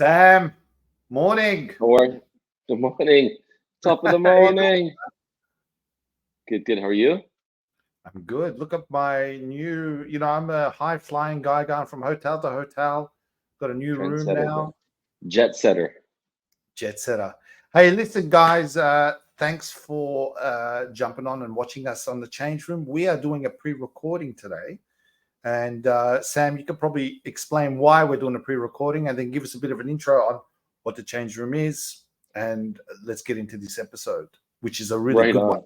Sam, morning. How are you? Good morning. Top of the How you doing? morning. Good, good. How are you? I'm good. Look at my new, I'm a high flying guy going from hotel to hotel. Got a new room Trendsetter, now. bro. Jet setter. Jet setter. Hey, listen, guys, thanks for jumping on and watching us on the change room. We are doing a pre recording today. And Sam, you could probably explain why we're doing a pre recording and then give us a bit of an intro on what the change room is. And let's get into this episode, which is a really Right good one. on.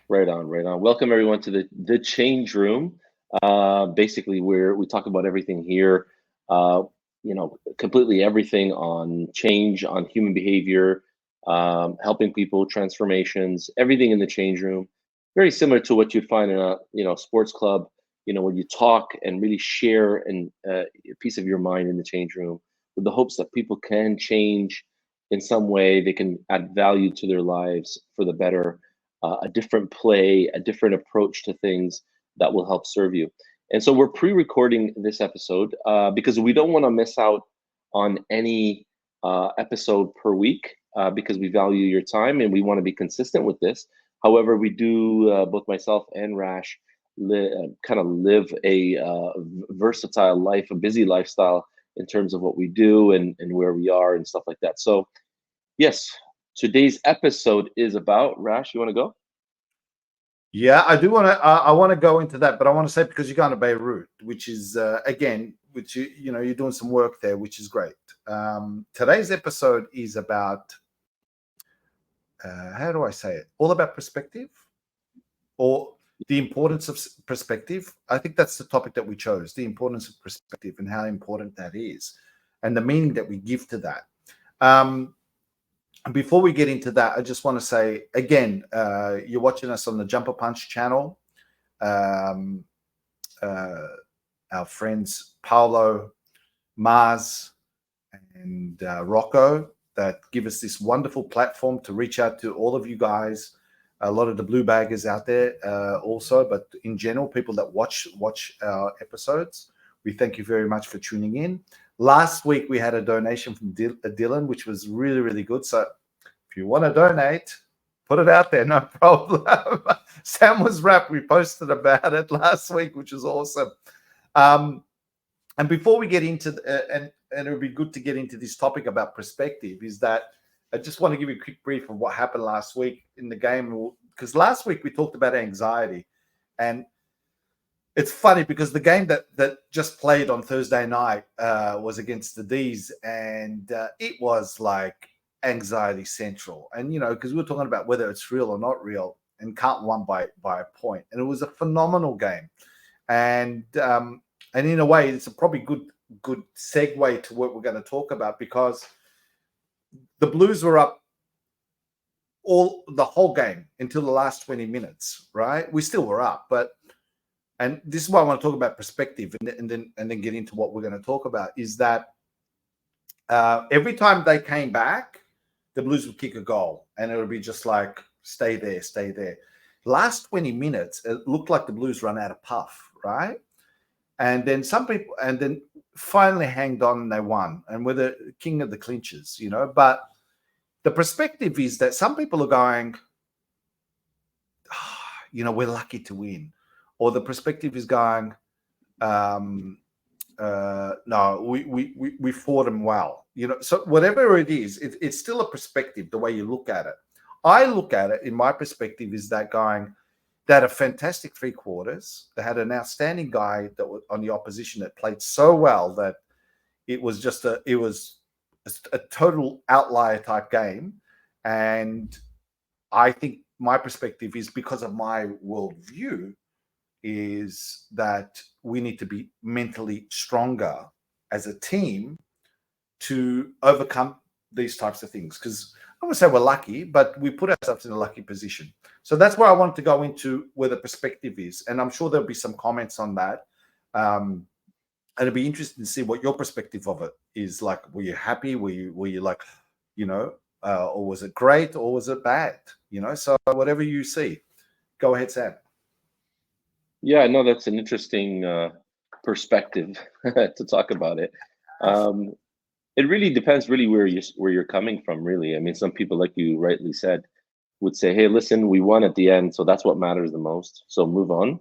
Right on. Right on. Welcome everyone to the change room. Basically, where we talk about everything here. Uh, completely everything on change, on human behavior, helping people, transformations, everything in the change room. Very similar to what you'd find in a sports club. When you talk and really share a piece of your mind in the change room, with the hopes that people can change in some way. They can add value to their lives for the better, a different play, a different approach to things that will help serve you. And so we're pre-recording this episode because we don't want to miss out on any episode per week because we value your time and we want to be consistent with this. However, we do, both myself and Rash, kind of live a versatile life, a busy lifestyle in terms of what we do and where we are and stuff like that. So yes, today's episode is about Rash. You want to go? Yeah, I do want to. I want to go into that, but I want to say because you're going to Beirut, which is again, which you're doing some work there, which is great. Today's episode is about how do I say it? All about perspective, or the importance of perspective. I think that's the topic that we chose: the importance of perspective and how important that is, and the meaning that we give to that. Before we get into that, I just want to say again, you're watching us on the Jumper Punch channel. Um, our friends Paolo, Mars, and Rocco that give us this wonderful platform to reach out to all of you guys. A lot of the blue baggers out there also, but in general, people that watch our episodes, we thank you very much for tuning in. Last week we had a donation from Dylan, which was really, really good. So if you want to donate, put it out there, no problem. Sam was wrapped. We posted about it last week, which was awesome. And before we get into and it would be good to get into this topic about perspective, is that I just want to give you a quick brief of what happened last week in the game, because last week we talked about anxiety, and it's funny because the game that just played on Thursday night was against the D's, and it was like anxiety central. And because we were talking about whether it's real or not real, and Carlton won by a point, and it was a phenomenal game. And in a way, it's a probably good segue to what we're going to talk about, because the Blues were up the whole game until the last 20 minutes, right? We still were up, and this is why I want to talk about perspective, and then get into what we're going to talk about, is that every time they came back, the Blues would kick a goal, and it would be just like, stay there, stay there. Last 20 minutes, it looked like the Blues run out of puff, right? And then finally hanged on and they won, and were the king of the clinches, But the perspective is that some people are going, we're lucky to win, or the perspective is going, no, we fought them well, So whatever it is, it's still a perspective, the way you look at it. I look at it in my perspective is that going. They had a fantastic 3 quarters. They had an outstanding guy that was on the opposition that played so well that it was a total outlier type game. And I think my perspective is, because of my worldview, is that we need to be mentally stronger as a team to overcome these types of things. Because I don't want to say we're lucky, but we put ourselves in a lucky position. So that's where I wanted to go into, where the perspective is. And I'm sure there'll be some comments on that. And it'd be interesting to see what your perspective of it is like. Were you happy? Were you like, or was it great, or was it bad? So whatever you see. Go ahead, Sam. Yeah, no, that's an interesting perspective to talk about it. It really depends really where you're coming from, really. I mean, some people, like you rightly said, would say, hey, listen, we won at the end, so that's what matters the most. So move on.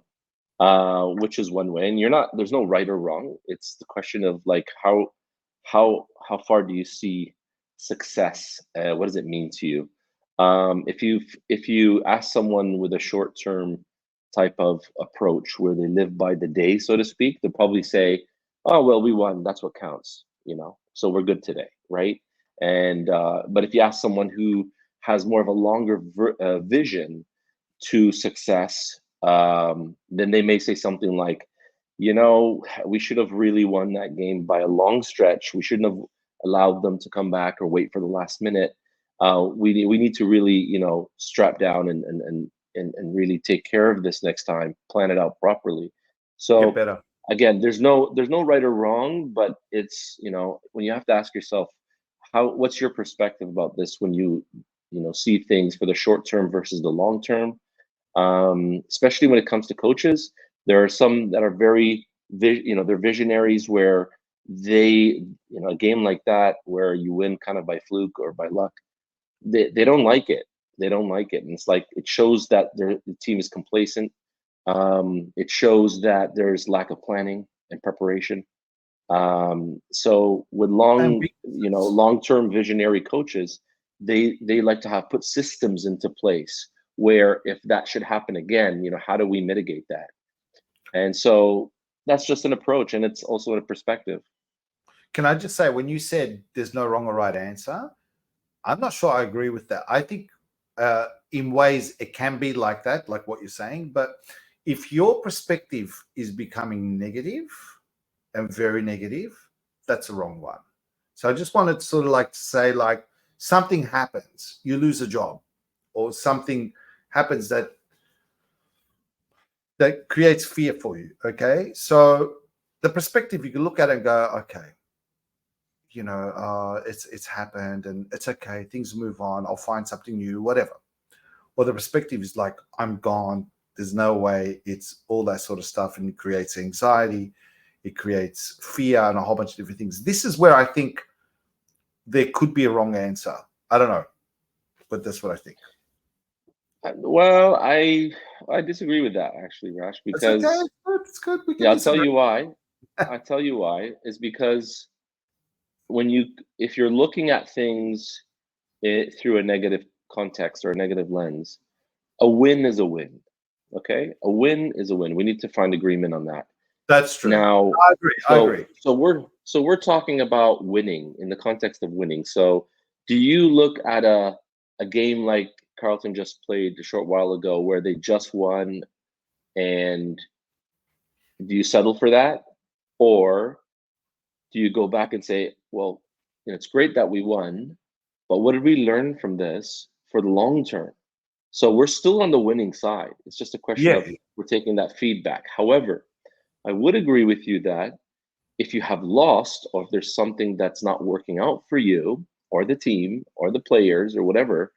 Which is one way. And there's no right or wrong. It's the question of like how far do you see success? What does it mean to you? If you ask someone with a short term type of approach where they live by the day, so to speak, they'll probably say, oh well, we won, that's what counts, so we're good today, right? And but if you ask someone who has more of a longer vision to success, then they may say something like, we should have really won that game by a long stretch. We shouldn't have allowed them to come back or wait for the last minute. We need to really, strap down and really take care of this next time, plan it out properly. Get So better. again, there's no right or wrong, but it's, when you have to ask yourself, what's your perspective about this when you see things for the short term versus the long term. Especially when it comes to coaches, there are some that are very, they're visionaries where a game like that where you win kind of by fluke or by luck, they don't like it. They don't like it, and it's like it shows that the team is complacent. It shows that there's lack of planning and preparation. So with long-term visionary coaches, they like to have put systems into place where if that should happen again, how do we mitigate that? And so that's just an approach, and it's also a perspective. Can I just say, when you said there's no wrong or right answer, I'm not sure I agree with that. I think in ways it can be like that, like what you're saying. But if your perspective is becoming negative and very negative, that's the wrong one. So I just wanted to sort of like to say, like, something happens, you lose a job, or something happens that creates fear for you. Okay. So the perspective, you can look at it and go, okay, it's happened and it's okay. Things move on. I'll find something new, whatever. Or the perspective is like, I'm gone. There's no way. It's all that sort of stuff. And it creates anxiety. It creates fear and a whole bunch of different things. This is where I think there could be a wrong answer. I don't know, but that's what I think. Well, I disagree with that actually, Rash, It's okay. because It's good. We can yeah, I'll tell disagree. you why. I'll tell you why is because if you're looking at things through a negative context or a negative lens, a win is a win. Okay, a win is a win. We need to find agreement on that. That's true. Now, I agree. I agree. So we're talking about winning in the context of winning. So do you look at a game like Carlton just played a short while ago where they just won, and do you settle for that? Or do you go back and say, well, it's great that we won, but what did we learn from this for the long term? So we're still on the winning side. It's just a question Yeah. of we're taking that feedback. However, I would agree with you that if you have lost, or if there's something that's not working out for you or the team or the players or whatever,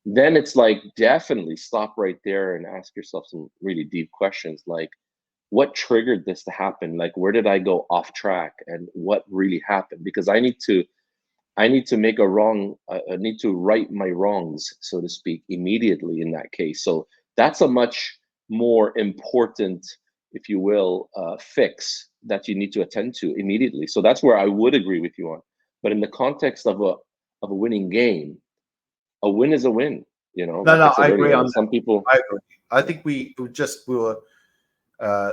then it's like definitely stop right there and ask yourself some really deep questions like, what triggered this to happen? Like, where did I go off track and what really happened? Because I need to make a wrong. I need to right my wrongs, so to speak, immediately in that case. So that's a much more important, if you will, fix that you need to attend to immediately. So that's where I would agree with you on. But in the context of a winning game, a win is a win. Like I No, said I agree earlier, on and some that. people. I agree. I Yeah. think we were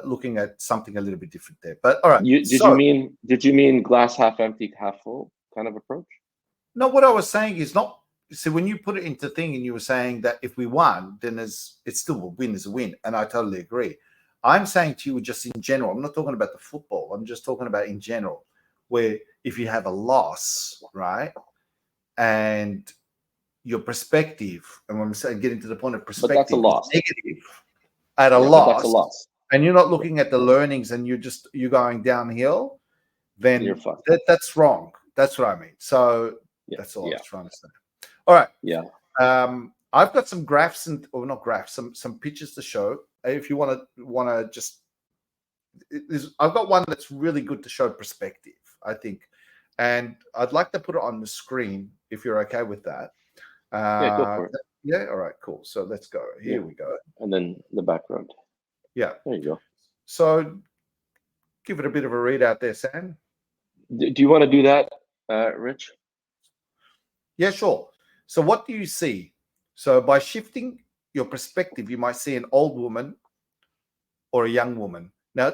looking at something a little bit different there. But all right. You did you So mean did you mean glass half empty, half full kind of approach? no, what I was saying is not. So when you put it into thing, and you were saying that if we won, then it's still a win is a win, and I totally agree. I'm saying to you just in general. I'm not talking about the football. I'm just talking about in general, where if you have a loss, right, and your perspective, and when I'm saying getting to the point of But that's a perspective is loss. negative at a Yeah, but that's a loss, loss. and you're not Yeah, looking at the learnings, and you're going downhill, you're then fucked. that's wrong. That's what I mean. So Yeah, that's all I yeah, was trying to say. All right. yeah. I've got some graphs or not graphs, some pictures to show. If you want to just, I've got one that's really good to show perspective, I think, and I'd like to put it on the screen if you're okay with that. Yeah, go for it. Yeah, all right, cool. So let's go. Here Yeah. we go. And then the background. Yeah. There you go. So give it a bit of a read out there, Sam. Do you want to do that, Rich? Yeah, sure. So what do you see? So by shifting your perspective, you might see an old woman or a young woman. Now,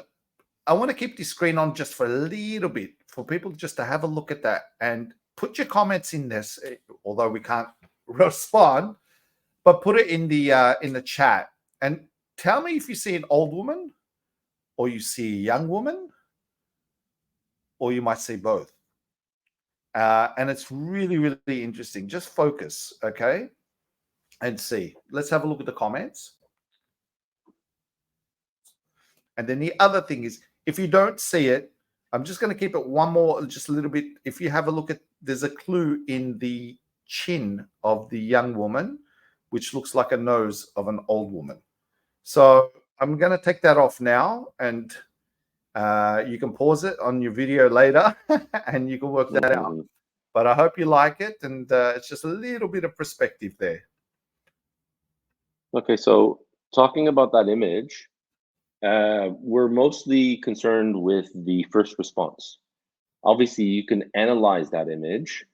I want to keep this screen on just for a little bit for people just to have a look at that and put your comments in this, although we can't respond, but put it in the chat and tell me if you see an old woman or you see a young woman or you might see both. And it's really, really interesting. Just focus, okay? And see. Let's have a look at the comments. And then the other thing is, if you don't see it, I'm just going to keep it one more, just a little bit. If you have a look at, there's a clue in the chin of the young woman, which looks like a nose of an old woman. So I'm going to take that off now, and you can pause it on your video later, and you can work that out. But I hope you like it, and it's just a little bit of perspective there. Okay, so talking about that image, we're mostly concerned with the first response. Obviously, you can analyze that image,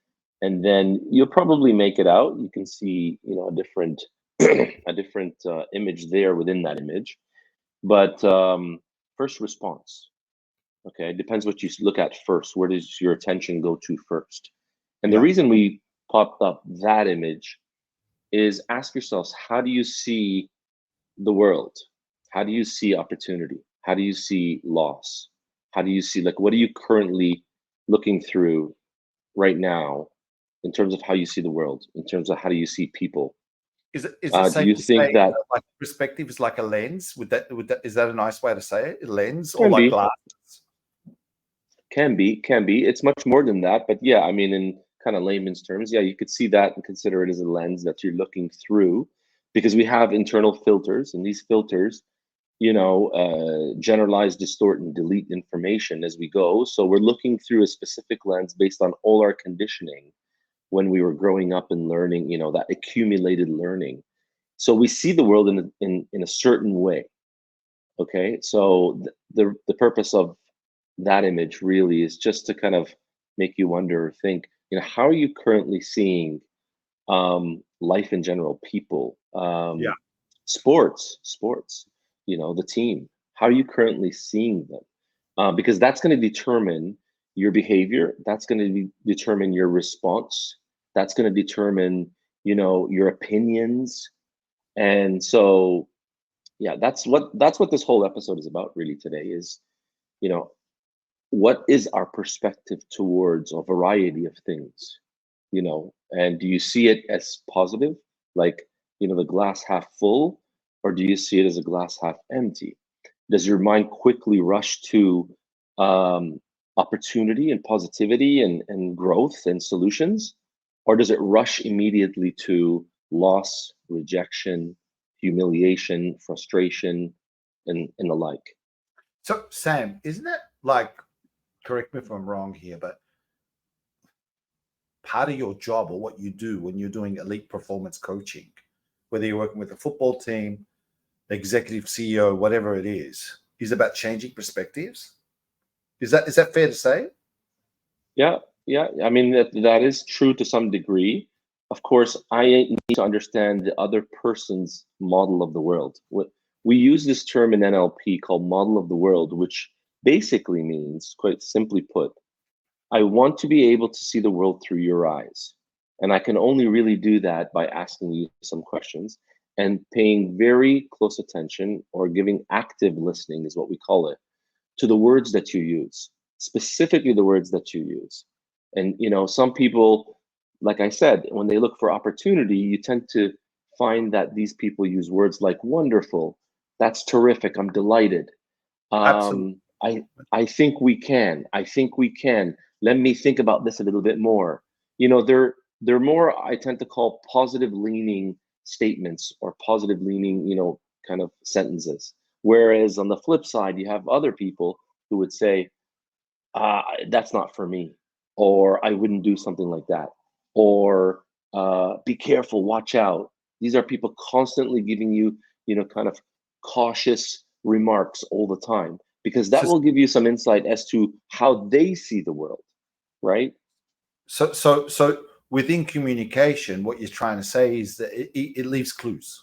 and then you'll probably make it out. You can see, a different, a different image there within that image. But first response, okay, it depends what you look at first. Where does your attention go to first? And the reason we popped up that image is ask yourselves, how do you see the world? How do you see opportunity? How do you see loss? How do you see, like, what are you currently looking through right now in terms of how you see the world, in terms of how do you see people? Is it Do safe you to think say that like perspective is like a lens? Is that a nice way to say it? A lens or can like be, glasses? can be. It's much more than that, but yeah, I mean, in kind of layman's terms, yeah, you could see that and consider it as a lens that you're looking through, because we have internal filters, and these filters, generalize, distort, and delete information as we go. So we're looking through a specific lens based on all our conditioning when we were growing up and learning, that accumulated learning. So we see the world in a certain way. Okay, so the purpose of that image really is just to kind of make you wonder or think, how are you currently seeing life in general, people, Yeah, sports, the team. How are you currently seeing them? Because that's going to determine your behavior. That's going to determine your response. That's going to determine, your opinions. And so, yeah, that's what this whole episode is about really today is, you know, what is our perspective towards a variety of things, and do you see it as positive, like, the glass half full, or do you see it as a glass half empty? Does your mind quickly rush to opportunity and positivity and growth and solutions, or does it rush immediately to loss, rejection, humiliation, frustration, and the like? So Sam, isn't that like, correct me if I'm wrong here, but part of your job or what you do when you're doing elite performance coaching, whether you're working with a football team, executive CEO, whatever it is about changing perspectives? Is that fair to say? Yeah, yeah. I mean, that is true to some degree. Of course, I need to understand the other person's model of the world. We use this term in NLP called model of the world, which basically means, quite simply put, I want to be able to see the world through your eyes. And I can only really do that by asking you some questions and paying very close attention, or giving active listening is what we call it, to the words that you use, specifically the words that you use. And some people, like I said, when they look for opportunity, you tend to find that these people use words like wonderful, that's terrific, I'm delighted. Absolutely. I think we can. I think we can. Let me think about this a little bit more. They're more, I tend to call, positive leaning statements, or positive leaning, kind of sentences. Whereas on the flip side, you have other people who would say, that's not for me. or I wouldn't do something like that, or be careful, watch out. These are people constantly giving you, kind of cautious remarks all the time, because that So, will give you some insight as to how they see the world, right? so within communication, what you're trying to say is that it leaves clues.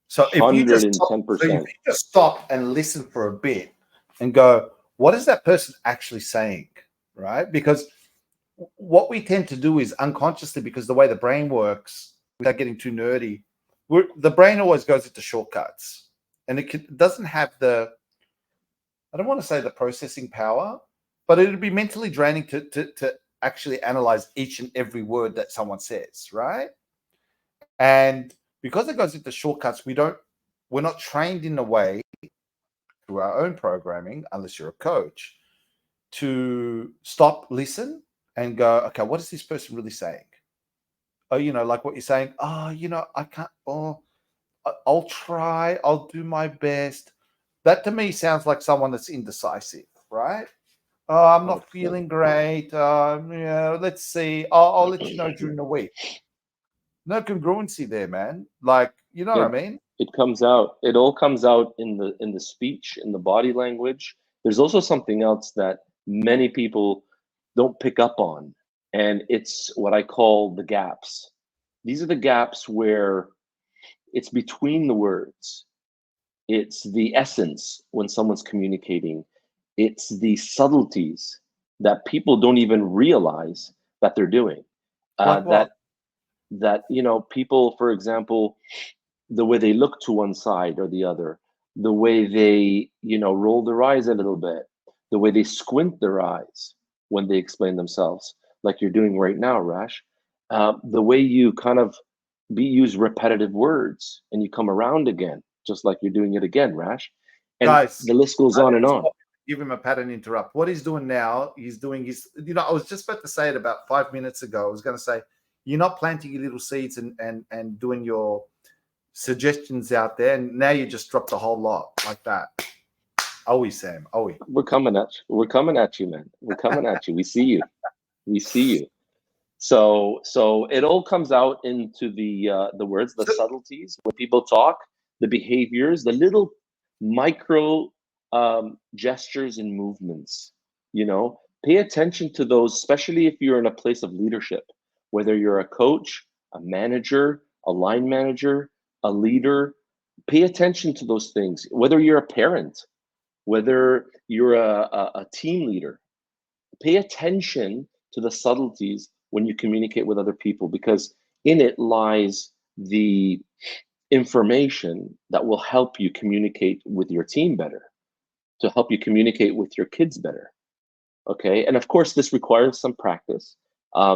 So if you just stop, so if you 110%. just stop and listen for a bit and go, what is that person actually saying? Right? Because what we tend to do is unconsciously, because the way the brain works, without getting too nerdy, the brain always goes into shortcuts, and it doesn't have the, I don't want to say the processing power, but it would be mentally draining to actually analyze each and every word that someone says, right? And because it goes into shortcuts, we're not trained in a way through our own programming, unless you're a coach, to stop, listen, and go, okay, what is this person really saying? Oh, like what you're saying. Oh, I can't. Oh, I'll try. I'll do my best. That to me sounds like someone that's indecisive, right? Oh, I'm not 100%. feeling great. Let's see. I'll let you know during the week. No congruency there, man. Like, you know what it I mean? it comes out, it all comes out in the speech, in the body language. There's also something else that many people don't pick up on, and it's what I call the gaps. These are the gaps where it's between the words. It's the essence when someone's communicating. It's the subtleties that people don't even realize that they're doing. Like what? That people, for example, the way they look to one side or the other, the way they, roll their eyes a little bit, the way they squint their eyes when they explain themselves, like you're doing right now, Rash. The way you kind of use repetitive words and you come around again, just like you're doing it again, Rash. And Guys, the list goes I on need and to on. stop, give him a pattern interrupt. What he's doing now, he's doing his, I was just about to say it about 5 minutes ago. I was going to say, you're not planting your little seeds and doing your suggestions out there. And now you just dropped a whole lot like that. Are we, Sam? Are we? We're coming at you. We're coming at you, man. We're coming at you. We see you. We see you. So it all comes out into the words, the So, subtleties when people talk, the behaviors, the little micro gestures and movements. Pay attention to those, especially if you're in a place of leadership, whether you're a coach, a manager, a line manager, a leader. Pay attention to those things. Whether you're a parent, whether you're a team leader, pay attention to the subtleties when you communicate with other people, because in it lies the information that will help you communicate with your team better, to help you communicate with your kids better. Okay. And of course, this requires some practice.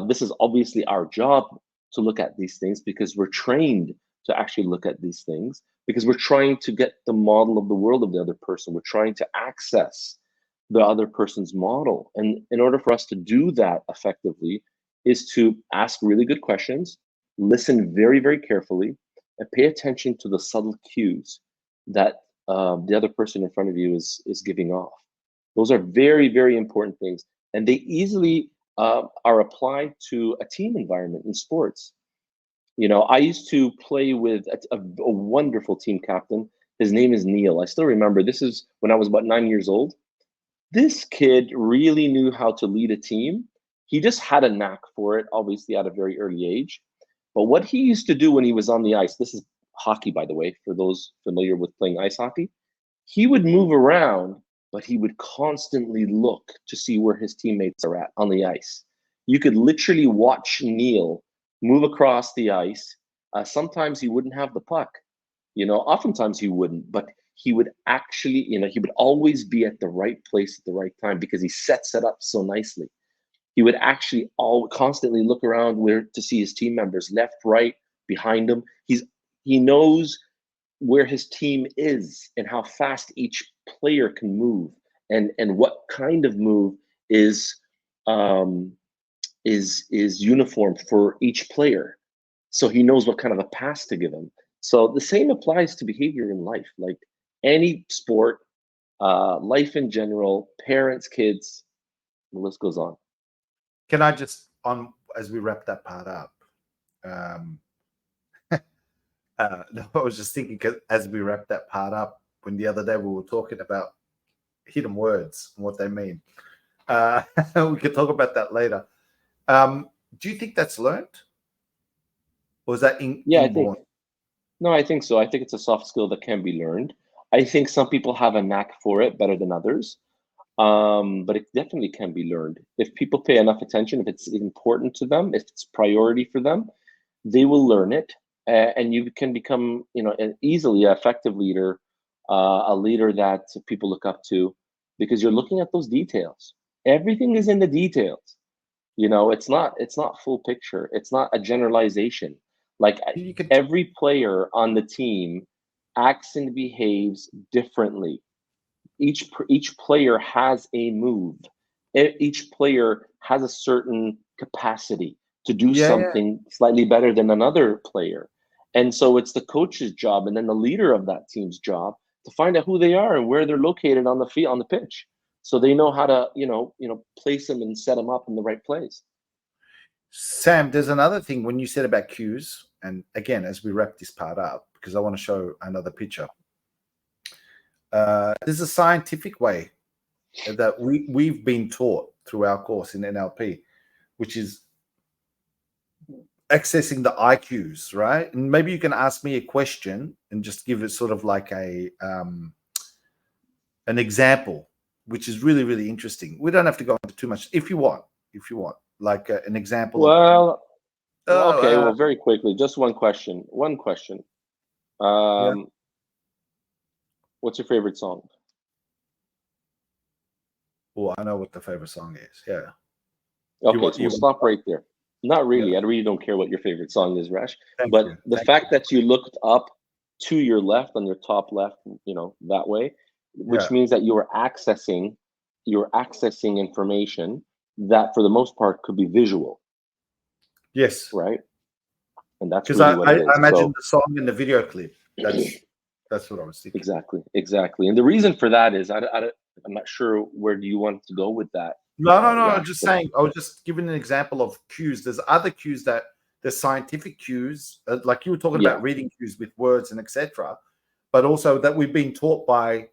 This is obviously our job to look at these things, because we're trained to actually look at these things, because we're trying to get the model of the world of the other person. We're trying to access the other person's model. And in order for us to do that effectively, is to ask really good questions, listen very, very carefully, and pay attention to the subtle cues that the other person in front of you is giving off. Those are very, very important things, and they easily are applied to a team environment in sports. I used to play with a wonderful team captain. His name is Neil. I still remember. This is when I was about 9 years old. This kid really knew how to lead a team. He just had a knack for it, obviously at a very early age. But what he used to do when he was on the ice, this is hockey, by the way, for those familiar with playing ice hockey, he would move around, but he would constantly look to see where his teammates are at on the ice. You could literally watch Neil move across the ice. Sometimes he wouldn't have the puck, oftentimes he wouldn't, but he would actually, he would always be at the right place at the right time, because he sets it up so nicely. He would actually all constantly look around where to see his team members, left, right, behind him. He knows where his team is and how fast each player can move, and what kind of move is um, is uniform for each player, so he knows what kind of a pass to give him. So the same applies to behavior in life, like any sport, life in general, parents, kids, the list goes on. Can I just, as we wrap that part up, no, I was just thinking, 'cause as we wrap that part up, when the other day we were talking about hidden words and what they mean. We could talk about that later. Do you think that's learned? Or is that Yeah, inborn? I think so. I think it's a soft skill that can be learned. I think some people have a knack for it better than others. But it definitely can be learned. If people pay enough attention, if it's important to them, if it's priority for them, they will learn it. And you can become, an easily effective leader, a leader that people look up to, because you're looking at those details. Everything is in the details. It's not full picture. It's not a generalization. Like You could, every player on the team acts and behaves differently. Each player has a move. Each player has a certain capacity to do yeah. something slightly better than another player. And so it's the coach's job and then the leader of that team's job to find out who they are and where they're located on the field, on the pitch. So they know how to, place them and set them up in the right place. Sam, there's another thing when you said about cues, and again, as we wrap this part up, because I want to show another picture. There's a scientific way that we've been taught through our course in NLP, which is accessing the IQs, right? And maybe you can ask me a question and just give it sort of like an example, which is really, really interesting. We don't have to go into too much if you want, like an example of. Well, Oh, okay. Well, very quickly, just one question. yeah. What's your favorite song? Well, I know what the favorite song is. Yeah. Okay, so we'll stop right there. Not really. Yeah. I really don't care what your favorite song is, Rash. Thank But you. the Thank fact that you looked up to your left, on your top left, that way, which Yeah. means that you're accessing information that for the most part could be visual, Yes. right? And that's Because really what I it is. imagine So the song in the video clip. That's what I was thinking. exactly. And the reason for that is I'm not sure where do you want to go with that. No. I'm Rash, just but saying. I was just giving an example of cues. There's other cues that there's scientific cues, like you were talking yeah, about reading cues with words and etc. But also that we've been taught by,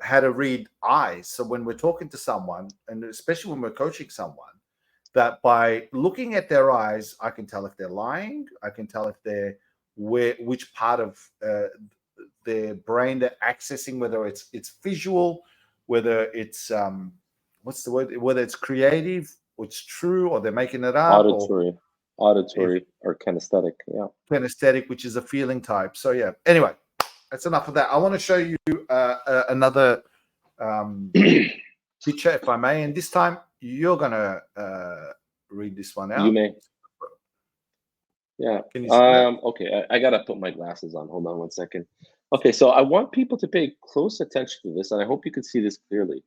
how to read eyes. So when we're talking to someone, and especially when we're coaching someone, that by looking at their eyes, I can tell if they're lying. I can tell if they're which part of their brain they're accessing, whether it's visual, whether it's what's the word, whether it's creative, or it's true, or they're making it up, or if auditory or kinesthetic. Yeah. kinesthetic, which is a feeling type. So yeah. Anyway, that's enough of that. I want to show you another picture, if I may, and this time you're gonna read this one You out. may. Yeah. Can you see that? Okay, I gotta put my glasses on. Hold on one second. Okay, so I want people to pay close attention to this, and I hope you can see this clearly.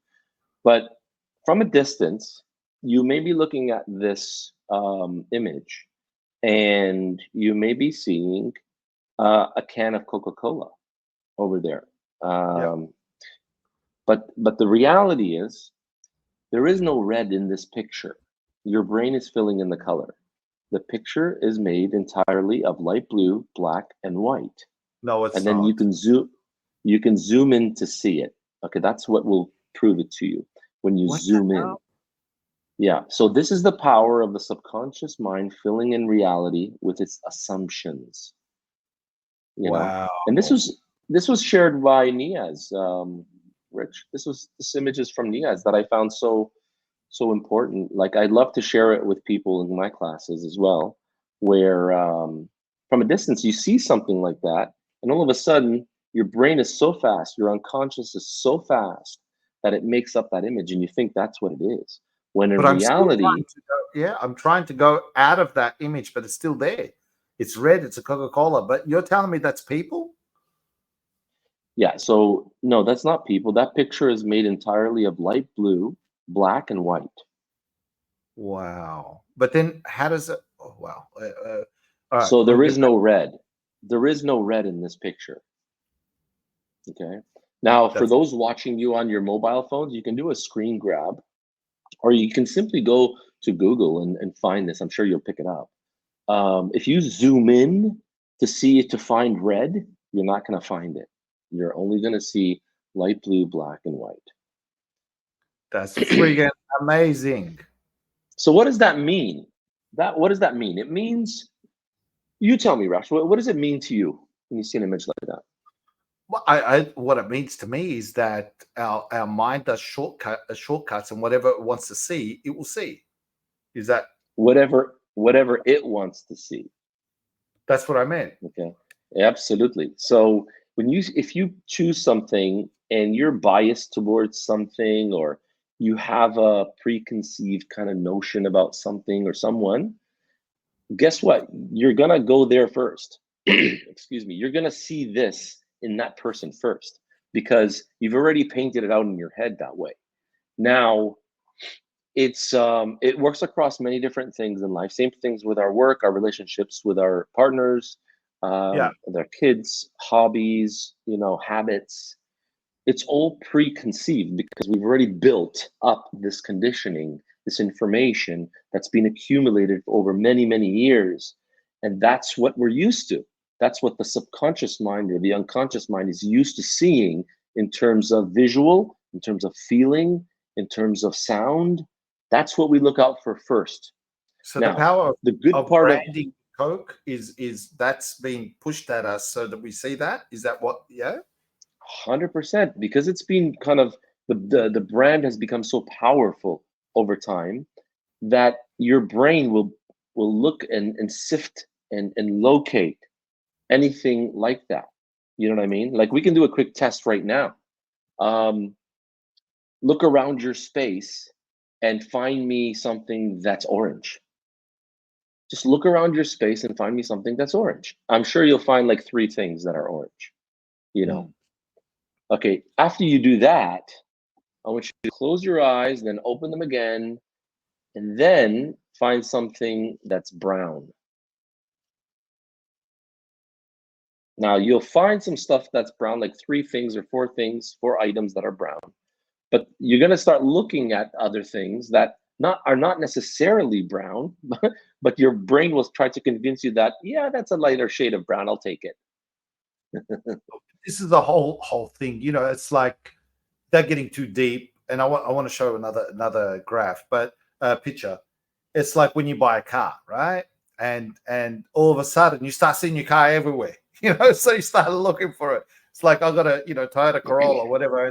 But from a distance, you may be looking at this image, and you may be seeing a can of Coca-Cola over there. Yeah. But the reality is, there is no red in this picture. Your brain is filling in the color. The picture is made entirely of light blue, black, and white. No, it's And then not. you can zoom in to see it. Okay, that's what will prove it to you when you What the zoom in. hell? Yeah, so this is the power of the subconscious mind filling in reality with its assumptions. Wow. And this was shared by Niaz, Rich. This image is from Niaz that I found so important. Like I'd love to share it with people in my classes as well, where from a distance you see something like that, and all of a sudden your brain is so fast, your unconscious is so fast that it makes up that image, and you think that's what it is. When in But I'm still reality, trying to go. Yeah, I'm trying to go out of that image, but it's still there. It's red. It's a Coca-Cola. But you're telling me that's people? yeah. So no, that's not people. That picture is made entirely of light blue, black, and white. Wow. But then how does it? Oh, wow. All right, So we'll there get is no red. There is no red in this picture. Okay. Now, for that's those watching you on your mobile phones, you can do a screen grab, or you can simply go to Google and find this. I'm sure you'll pick it up. If you zoom in to find red, you're not going to find it. You're only going to see light blue, black, and white. That's friggin' amazing. So what does that mean? What does that mean? It means, you tell me, Rash, what does it mean to you when you see an image like that? Well, what it means to me is that our mind does shortcuts, and whatever it wants to see, it will see. Is that whatever it wants to see? That's what I meant. Okay, absolutely. So if you choose something and you're biased towards something, or you have a preconceived kind of notion about something or someone, guess what? You're gonna go there first. Excuse me. You're gonna see this in that person first, because you've already painted it out in your head that way. Now, it works across many different things in life. Same things with our work, our relationships with our partners, with our kids, hobbies, habits. It's all preconceived because we've already built up this conditioning, this information that's been accumulated over many, many years. And that's what we're used to. That's what the subconscious mind or the unconscious mind is used to seeing in terms of visual, in terms of feeling, in terms of sound. That's what we look out for first. So now, the power the good of part branding Coke is that's being pushed at us so that we see that. Is that what? Yeah. 100%, because it's been kind of the brand has become so powerful over time that your brain will look and sift and locate anything like that. You know what I mean? Like, we can do a quick test right now. Look around your space and find me something that's orange. Just look around your space and find me something that's orange. I'm sure you'll find like 3 things that are orange. Okay, after you do that, I want you to close your eyes, then open them again, and then find something that's brown. Now, you'll find some stuff that's brown, like 3 things or 4 things, 4 items that are brown. But you're going to start looking at other things that are not necessarily brown, but your brain will try to convince you that, yeah, that's a lighter shade of brown, I'll take it. This is the whole thing. It's like they're getting too deep, and I want to show another graph, but picture. It's like when you buy a car, right? And all of a sudden you start seeing your car everywhere. So you start looking for it. It's like I got a Toyota Corolla or whatever,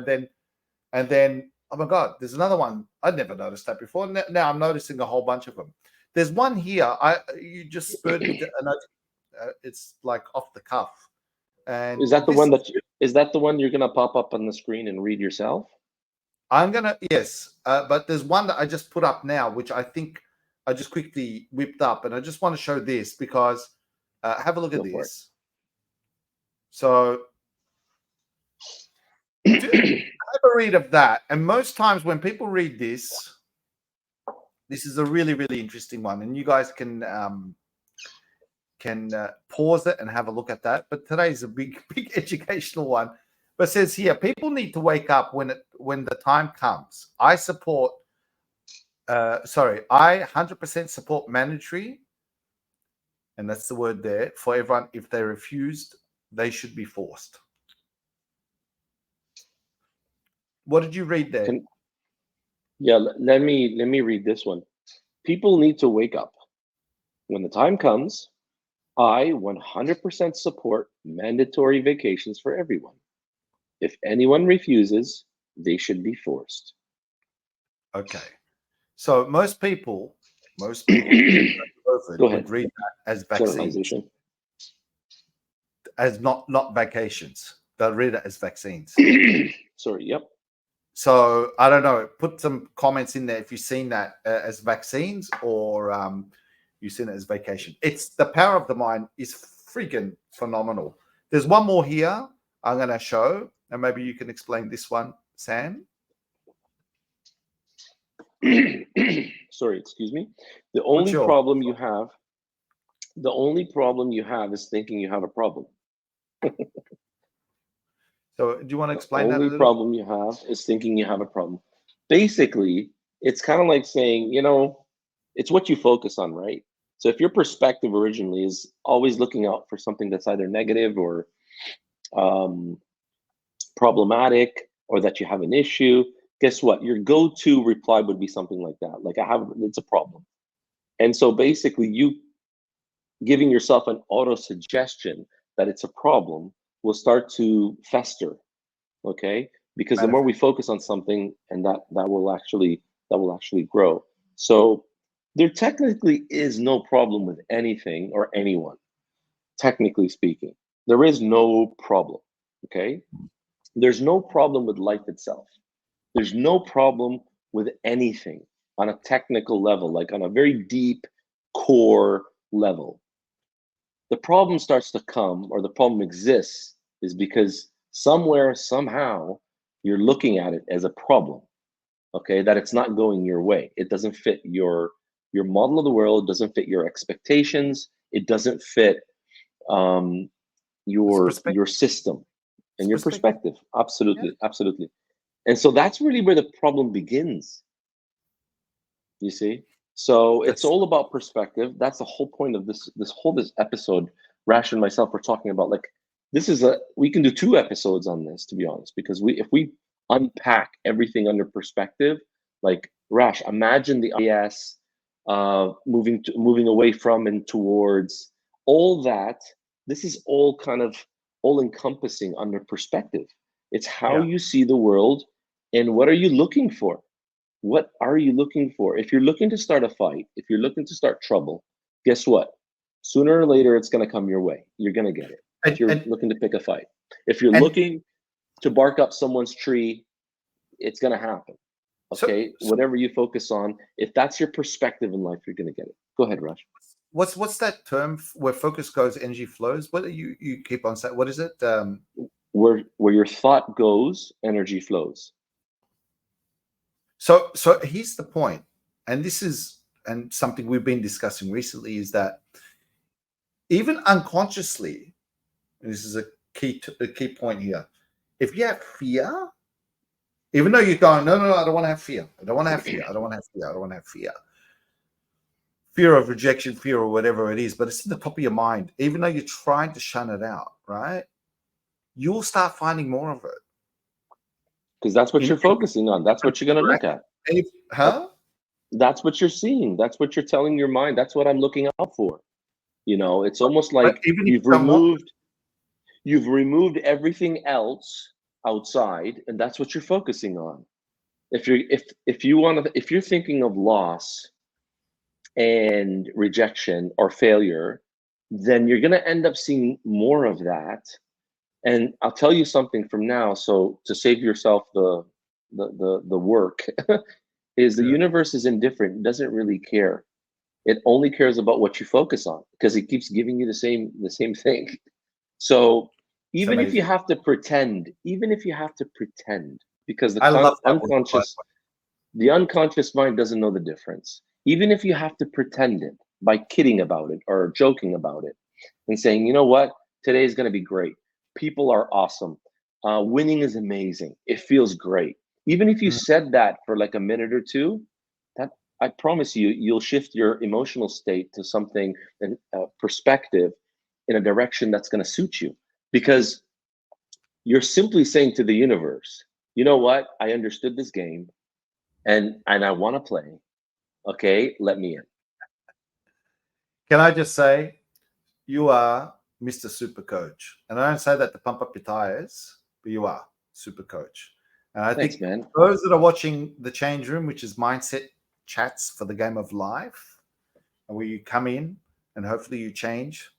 and then oh my God, there's another one. I'd never noticed that before. Now I'm noticing a whole bunch of them. There's one here. You just spurred me to it's like off the cuff. And is that the one you're gonna pop up on the screen and read yourself? Yes, but there's one that I just put up now, which I think I just quickly whipped up, and I just want to show this because have a look at this. So have a read of that. And most times when people read this is a really, really interesting one, and you guys can pause it and have a look at that. But today is a big educational one. But it says here, people need to wake up when the time comes. I 100% support mandatory, and that's the word there, for everyone. If they refused, they should be forced. What did you read there? Let me read this one. People need to wake up. When the time comes, I 100% support mandatory vacations for everyone. If anyone refuses, they should be forced. Okay. So most people Go would read that as vaccines. As not vacations. They'll read it as vaccines. Sorry, yep. So I don't know. Put some comments in there if you've seen that as vaccines or you've seen it as vacation. It's the power of the mind is freaking phenomenal. There's one more here I'm going to show, and maybe you can explain this one, Sam. Sorry, excuse me. The only problem you have is thinking you have a problem. So do you want to explain that? The only problem you have is thinking you have a problem. Basically, it's kind of like saying, it's what you focus on, right? So if your perspective originally is always looking out for something that's either negative or um, problematic, or that you have an issue, guess what? Your go-to reply would be something like that. Like, it's a problem. And so basically you giving yourself an auto suggestion that it's a problem will start to fester. Okay, because the more we Manifest. focus on something, and that will actually grow. So there technically is no problem with anything or anyone. Technically speaking, there is no problem. Okay, there's no problem with life itself. There's no problem with anything on a technical level, like on a very deep core level. The problem starts to come, or the problem exists, is because somewhere, somehow, you're looking at it as a problem. Okay, that it's not going your way. It doesn't fit your model of the world. Doesn't fit your expectations. It doesn't fit um, It's your perspective. system It's and your perspective. perspective. Yeah. Absolutely, absolutely. And so that's really where the problem begins. You see? So it's That's all about perspective. That's the whole point of this episode. Rash and myself were talking about, like, we can do 2 episodes on this, to be honest, because if we unpack everything under perspective, like, Rash, imagine the IS moving away from and towards all that. This is all kind of all encompassing under perspective. It's how yeah. you see the world, and what are you looking for? What are you looking for? If you're looking to start a fight, if you're looking to start trouble, guess what? Sooner or later, it's going to come your way. You're going to get it. If And you're and looking to pick a fight, if you're and looking to bark up someone's tree, it's going to happen. so, Okay. so Whatever you focus on, if that's your perspective in life, you're going to get it. Go ahead, Rush. what's that term where focus goes, energy flows? What do you keep on saying? What is it? Where your thought goes, energy flows. So here's the point, and this is and something we've been discussing recently is that even unconsciously, and this is a key point here. If you have fear, even though you're going, no, I don't want to have fear. I don't want to have fear. I don't want to have fear. I don't want to have fear. Fear of rejection, fear or whatever it is, but it's in the top of your mind. Even though you're trying to shun it out, right? You'll start finding more of it. Because that's what In, you're focusing on. That's what you're going to look at. That, huh? that's what you're seeing. That's what you're telling your mind. That's what I'm looking out for. It's almost But like even if you've you don't want, removed everything else outside, and that's what you're focusing on. If you're thinking of loss and rejection or failure, then you're going to end up seeing more of that. And I'll tell you something from now, so to save yourself the work, is the yeah, universe is indifferent. It doesn't really care. It only cares about what you focus on, because it keeps giving you the same thing. So it's even if you amazing. have to pretend, because I love that word, by the unconscious mind doesn't know the difference. Even if you have to pretend it by kidding about it or joking about it and saying, you know what, today is going to be great. People are awesome. Winning is amazing. It feels great. Even if you the way. said that for like a minute or two, that, I promise you, you'll shift your emotional state to something and perspective in a direction that's going to suit you, because you're simply saying to the universe, you know what, I understood this game, and I want to play. Okay, let me in. Can I just say, you are Mr. Super Coach. And I don't say that to pump up your tires, but you are Super Coach. And I Thanks, think man. those that are watching The Change Room, which is mindset chats for the game of life, and where you come in and hopefully you change,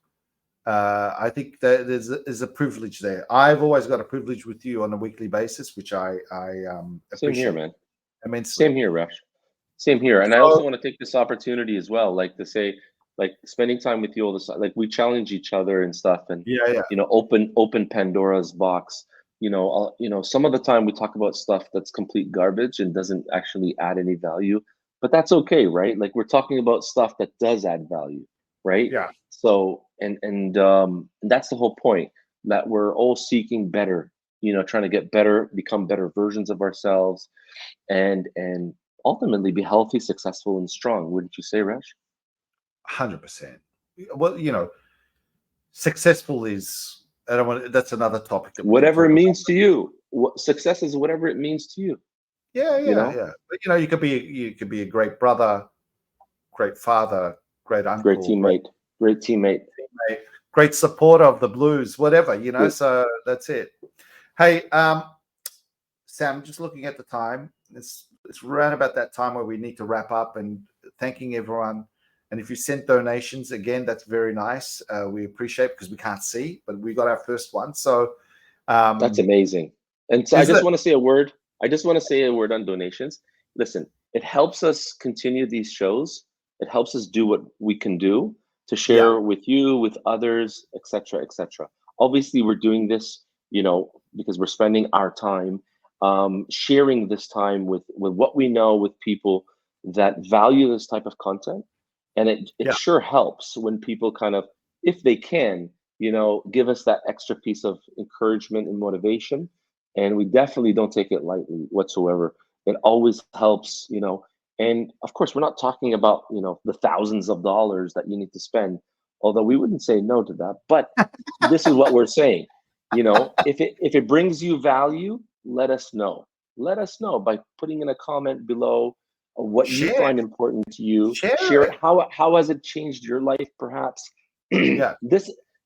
I think that there's a privilege there. I've always got a privilege with you on a weekly basis, which I Same here, appreciate man. immensely. Same here, Rush. Same here. And I also So, want to take this opportunity as well, like to say, like, spending time with you all this, like, we challenge each other and stuff, and yeah. open Pandora's box. Some of the time we talk about stuff that's complete garbage and doesn't actually add any value, but that's okay, right? Like, we're talking about stuff that does add value, right? Yeah. So, and that's the whole point, that we're all seeking better, trying to get better, become better versions of ourselves, and ultimately be healthy, successful, and strong. Wouldn't you say, Raj? 100%. Well, successful is, I don't want, that's another topic that we can Whatever talk it about. means to you. Success is whatever it means to you. Yeah, You yeah, know, yeah. But you could be a great brother, great father, great great uncle, great teammate, great teammate. teammate, great supporter of the Blues, whatever, Great. so that's it. Hey, Sam, just looking at the time, it's around about that time where we need to wrap up, and thanking everyone. And if you sent donations, again, that's very nice. We appreciate, because we can't see, but we got our first one. So That's amazing. And so I is just that, want to say a word. I just want to say a word on donations. Listen, it helps us continue these shows. It helps us do what we can do to yeah, share with you, with others, etc., etc. Obviously, we're doing this, because we're spending our time sharing this time with what we know, with people that value this type of content. And it yeah, sure helps when people kind of, if they can, give us that extra piece of encouragement and motivation. And we definitely don't take it lightly whatsoever. It always helps, and of course, we're not talking about, the thousands of dollars that you need to spend, although we wouldn't say no to that. But this is what we're saying. If it brings you value, let us know. Let us know by putting in a comment below what you share, find important to you. share Share it. it. How has it changed your life, perhaps? Yeah,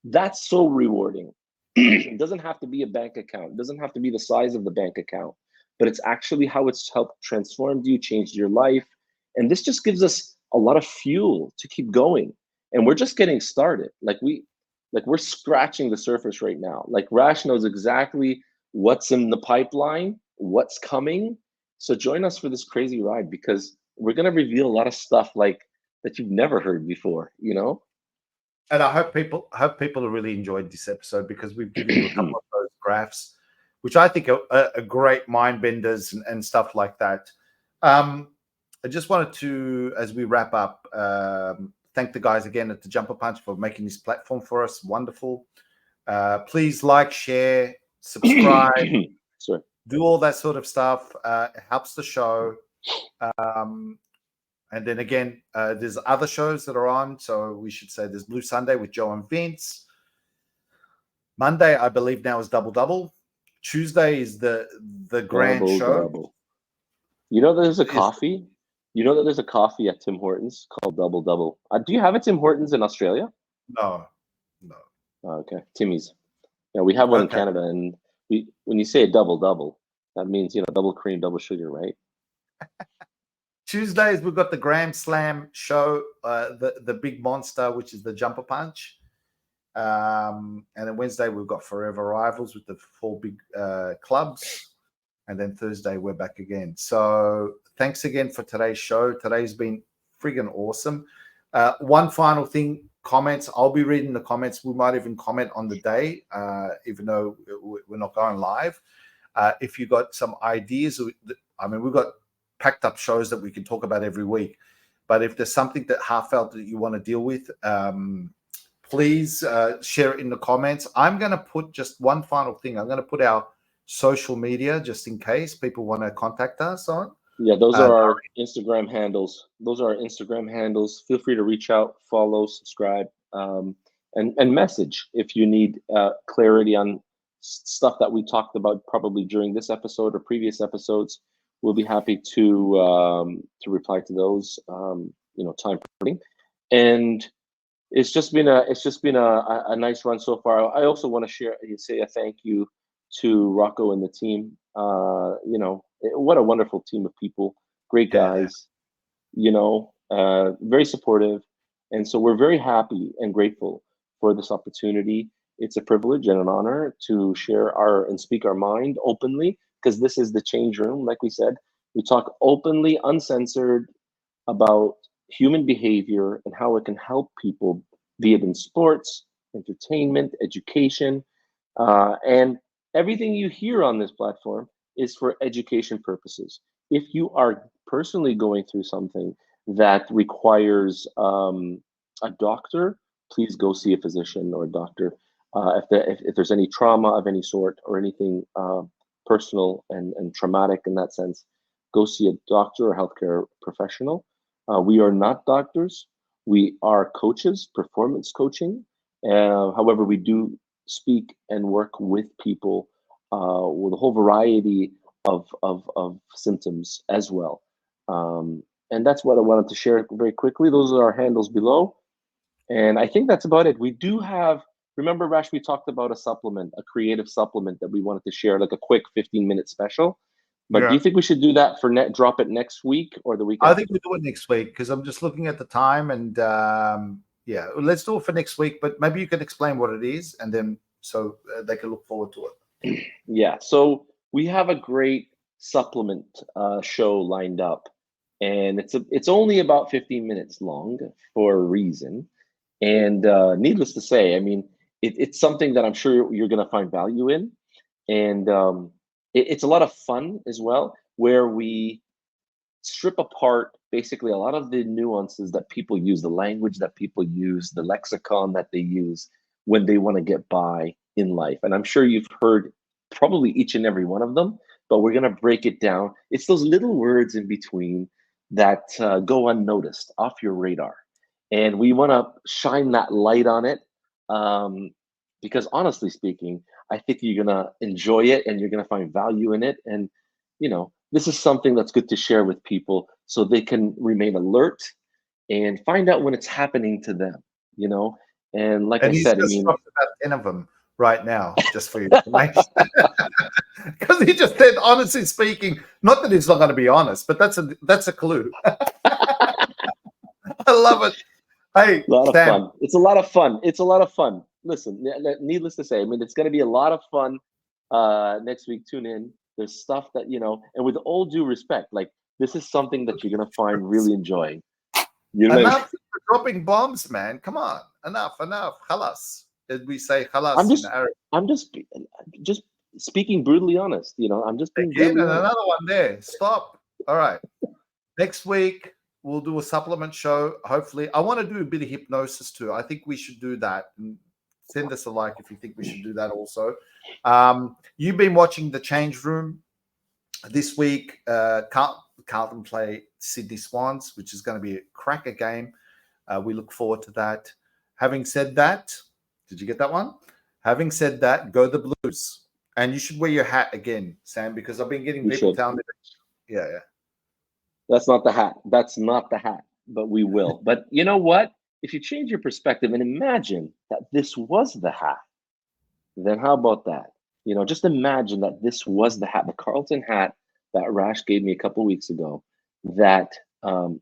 That's so rewarding. It doesn't have to be a bank account. It doesn't have to be the size of the bank account, but it's actually how it's helped transformed you, changed your life. And this just gives us a lot of fuel to keep going. And we're just getting started. Like we're scratching the surface right now. Like Rash knows exactly what's in the pipeline, what's coming. So join us for this crazy ride, because we're gonna reveal a lot of stuff like that you've never heard before. and I hope people have really enjoyed this episode, because we've given you a couple of those graphs, which I think are great mind benders and stuff like that. I just wanted to, as we wrap up, thank the guys again at the Jumper Punch for making this platform for us. Wonderful. Please like, share, subscribe, Sorry. do all that sort of stuff. It helps the show. Um, and then again, there's other shows that are on. So we should say there's Blue Sunday with Joe and Vince. Monday, I believe now, is Double Double. Tuesday is the grand Double show. double. You know there's a Is coffee? You know that there's a coffee at Tim Hortons called Double Double. Do you have a Tim Hortons in Australia? no, no. Oh, okay, Timmy's. Yeah, we have one in Okay. Canada, and when you say a double double, that means double cream, double sugar, right? Tuesdays we've got the Grand Slam show, the big monster, which is the Jumper Punch. And then Wednesday we've got Forever Rivals with the 4 big clubs. And then Thursday we're back again. So thanks again for today's show. Today's been friggin' awesome. One final thing, comments. I'll be reading the comments. We might even comment on the day, even though we're not going live. If you got some ideas, I mean, we've got packed up shows that we can talk about every week. But if there's something that heartfelt that you want to deal with, please share it in the comments. I'm going to put just one final thing. I'm going to put our social media, just in case people want to contact us on. Yeah, those are our Instagram handles. Those are our Instagram handles. Feel free to reach out, follow, subscribe, and message if you need clarity on stuff that we talked about probably during this episode or previous episodes. We'll be happy to reply to those. Time permitting. And it's just been a nice run so far. I also want to say a thank you to Rocco and the team. What a wonderful team of people, great guys, very supportive. And so we're very happy and grateful for this opportunity. It's a privilege and an honor to share and speak our mind openly, because this is the change room. Like we said, we talk openly, uncensored, about human behavior and how it can help people, be it in sports, entertainment, education, and everything you hear on this platform is for education purposes. If you are personally going through something that requires a doctor, please go see a physician or a doctor. If there's any trauma of any sort or anything personal and traumatic in that sense, go see a doctor or healthcare professional. We are not doctors. We are coaches, performance coaching. However, we do speak and work with people with a whole variety of symptoms as well. And that's what I wanted to share very quickly. Those are our handles below. And I think that's about it. We do have, remember, Rash, we talked about a supplement, a creative supplement that we wanted to share, like a quick 15-minute special. But do you think we should do that for drop it next week or the week after? I think we do it next week because I'm just looking at the time and yeah, let's do it for next week. But maybe you can explain what it is and then so they can look forward to it. Yeah, so we have a great supplement show lined up, and it's only about 15 minutes long for a reason. And needless to say, I mean, it's something that I'm sure you're going to find value in. And it's a lot of fun as well, where we strip apart basically a lot of the nuances that people use, the language that people use, the lexicon that they use when they want to get by in life. And I'm sure you've heard probably each and every one of them, but we're going to break it down. It's those little words in between that go unnoticed, off your radar. And we want to shine that light on it because honestly speaking, I think you're going to enjoy it and you're going to find value in it. And, you know, this is something that's good to share with people so they can remain alert and find out when it's happening to them, you know? And like I said, I mean, about 10 of them right now, just for your information. Because he just said, honestly speaking, not that he's not going to be honest, but that's a clue. I love it. Hey, a lot of Sam. fun. It's a lot of fun. It's a lot of fun. Listen, needless to say, I mean, it's going to be a lot of fun next week. Tune in. There's stuff that, you know, and with all due respect, like this is something that you're going to find really enjoying. You know, enough dropping bombs, man. Come on. Enough. Halas. Did we say halas in Arabic? I'm just speaking brutally honest. You know, I'm just being Again, brutally and honest. another one there. Stop. All right. Next week, we'll do a supplement show. Hopefully, I want to do a bit of hypnosis too. I think we should do that. And send us a like if you think we should do that also. You've been watching The Change Room this week. Carlton play Sydney Swans, which is going to be a cracker game. We look forward to that. Having said that, did you get that one? Having said that, go the Blues. And you should wear your hat again, Sam, because I've been getting people telling me that. Yeah. That's not the hat. That's not the hat, but we will. But you know what? If you change your perspective and imagine that this was the hat, then how about that? You know, just imagine that this was the hat, the Carlton hat that Rash gave me a couple of weeks ago, that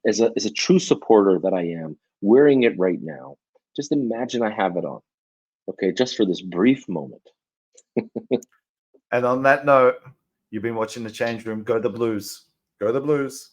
as a true supporter that I am, wearing it right now. Just imagine I have it on, okay, just for this brief moment. And on that note, you've been watching The Change Room. Go the Blues. Go the Blues.